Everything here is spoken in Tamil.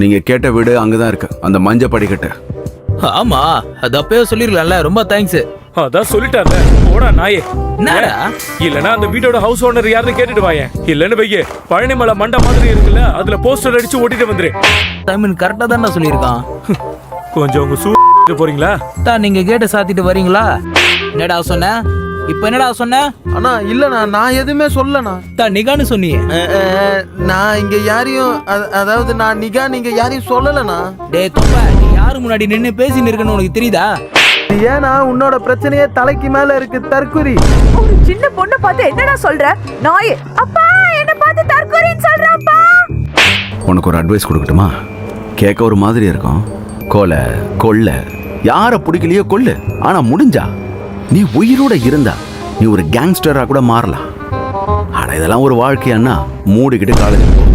நீங்க கேட்ட வீடு அங்கதான் இருக்கு, அந்த மஞ்ச படிக்கட்டு. ஆமா, அது அப்பவே சொல்லிருக்கலாம்ல. ரொம்ப தேங்க்ஸ். அதான் சொல்லிட்டாங்க. போடா நாயே. என்னடா? இல்லனா அந்த வீட்டோட ஹவுஸ் ஓனர் யாருன்னு கேட்டுட்டு வாயேன். இல்லன்னு வையே, பழனிமலை மண்டை மாதிரி இருக்குல்ல, அதுல போஸ்டர் அடிச்சு ஓட்டிட்டு வந்துரு. டைமன் கரெக்டா தான் சொல்லியிருக்கான். கொஞ்சம் உங்க போறீங்களா? நீங்க கேட்ட சாத்திட்டு வரீங்களா? என்னடா சொன்ன? இப்ப என்னடா சொன்ன? அண்ணா இல்லண்ணா, நான் எதுவுமே சொல்லண்ணா. நிகான்னு சொன்னியே. நான் இங்க யாரையும் அதாவது நான் நிகா நீங்க யாரையும் சொல்லலண்ணா. டேய் தொப்ப, நீ யாரு முன்னாடி நின்னு பேசின்னு இருக்கன்னு உனக்கு தெரியுதா? ஏன்னா உன்னோட பிரச்சனையே தலைக்கு மேல இருக்கு தற்குறி. ஒரு சின்ன பொண்ணு பார்த்து என்னடா சொல்ற? நாய் அப்பா என்ன பார்த்து தற்குறின்னு சொல்றப்பா. உனக்கு ஒரு அட்வைஸ் கொடுக்கட்டுமா? கேட்க ஒரு மாதிரி இருக்கும். கொலை கொள்ள யார பிடிக்கலையோ கொல்லு. ஆனா முடிஞ்சா நீ உயிரோட இருந்தா நீ ஒரு கேங்ஸ்டரா கூட மாறலாம். ஆனா இதெல்லாம் ஒரு வாழ்க்கையான்னா மூடிக்கிட்டு காலேஜ் போ.